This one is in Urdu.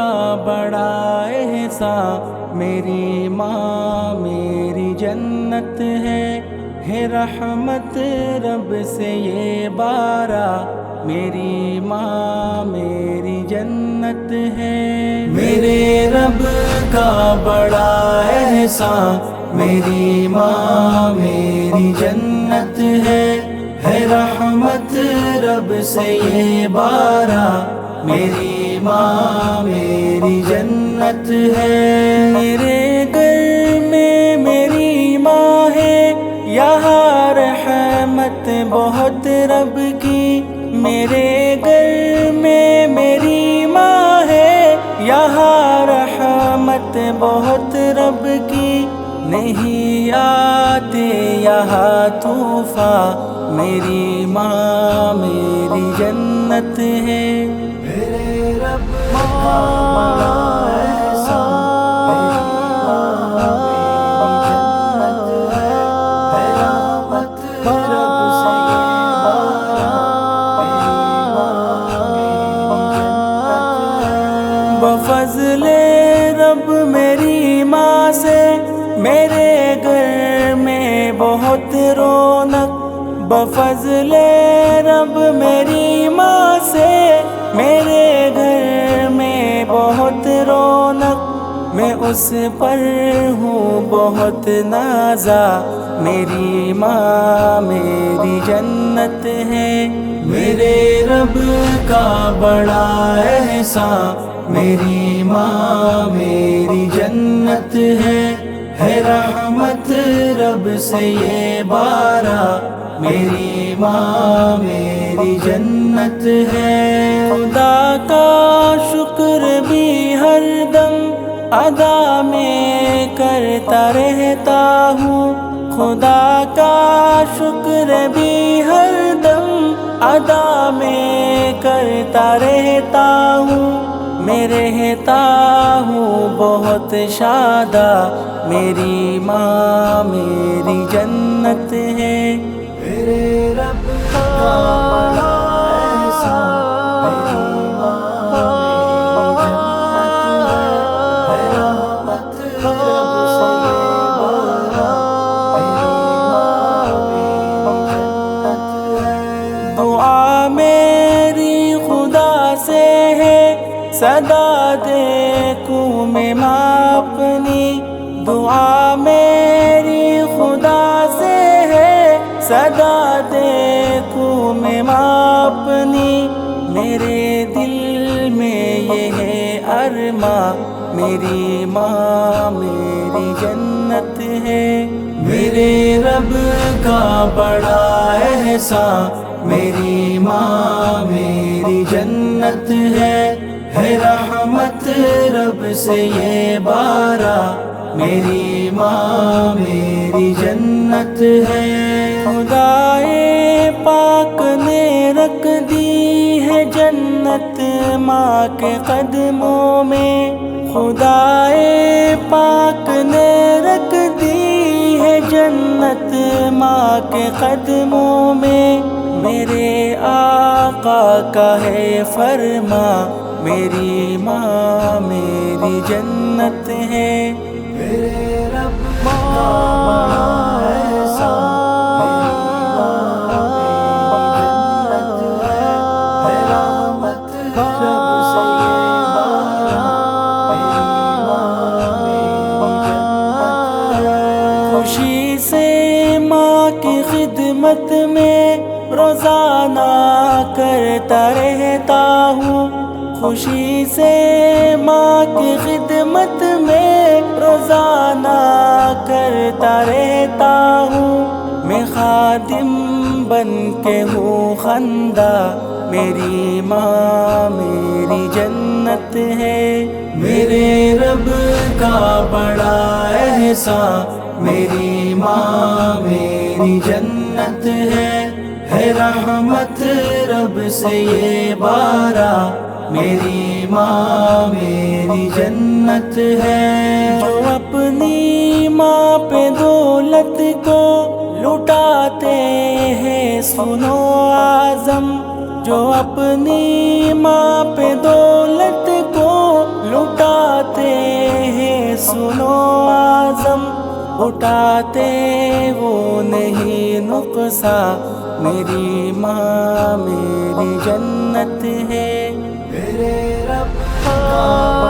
کا بڑا احسان، میری ماں میری جنت ہے رحمت رب سے یہ بارہ، میری ماں میری جنت ہے۔ میرے رب کا بڑا احسان، میری ماں میری جنت ہے رحمت رب سے یہ بارہ، میری ماں میری جنت ہے۔ میرے گھر میں میری ماں ہے، یہاں رحمت بہت رب کی، میرے گھر میں میری ماں ہے، یہاں رحمت بہت رب کی، نہیں آتے یہاں طوفان، میری ماں میری جنت ہے۔ میرے رب کا بڑا احسان، میری ماں میری جنت ہے رحمت رب سے یہ بارہ، میری ماں میری جنت ہے۔ بفضل رب میری ماں سے میرے گھر میں بہت رونق، بفضل رب میری ماں سے میرے گھر میں بہت رونق، میں اس پر ہوں بہت نازا، میری ماں میری جنت ہے۔ میرے رب کا بڑا احسان، میری ماں میری جنت ہے رحمت رب سے یہ بارہ، میری ماں میری جنت ہے۔ خدا کا شکر بھی ہر دم ادا میں کرتا رہتا ہوں، خدا کا شکر بھی ہر دم ادا میں کرتا رہتا ہوں، میں رہتا ہوں بہت شادہ، میری ماں میری جنت ہے۔ میرے رب کا بڑا احسان، میری ماں میری جنت ہے رحمت رب سے یہ بارہ، میری ماں میری جنت ہے۔ دعا میری خدا سے ہے، صدا دیکھوں میں ماں اپنی، دعا میری خدا سے ہے، صدا دیکھوں میں ماں اپنی، میرے دل میں یہ ہے ارماں، میری ماں میری جنت ہے۔ میرے رب کا بڑا احسان، میری ماں میری جنت ہے رحمت رب سے یہ بارہ، میری ماں میری جنت ہے۔ خدائے پاک نے رکھ دی ہے جنت ماں کے قدموں میں، خدائے پاک نے رکھ دی ہے جنت ماں کے قدموں میں، میرے آقا کا ہے فرمان، میری ماں میری جنت ہے۔ میرے رب کا بڑا احسان، میری ماں میری جنت ہے رحمت رب سے یہ بارہ، میری ماں میری جنت ہے۔ خوشی سے ماں کی خدمت میں روزانہ کرتا رہتا ہوں، خوشی سے ماں کی خدمت میں روزانہ کرتا رہتا ہوں، میں خادم بن کے ہوں خندہ، میری ماں میری جنت ہے۔ میرے رب کا بڑا احسان، میری ماں میری جنت ہے رحمت رب سے یہ بارہ، میری ماں میری جنت ہے۔ جو اپنی ماں پہ دولت کو لٹاتے ہیں سنو اعظم، جو اپنی ماں پہ دولت کو سنو عزم اٹھاتے وہ نہیں نقصان، میری ماں میری جنت ہے، میرے رب کا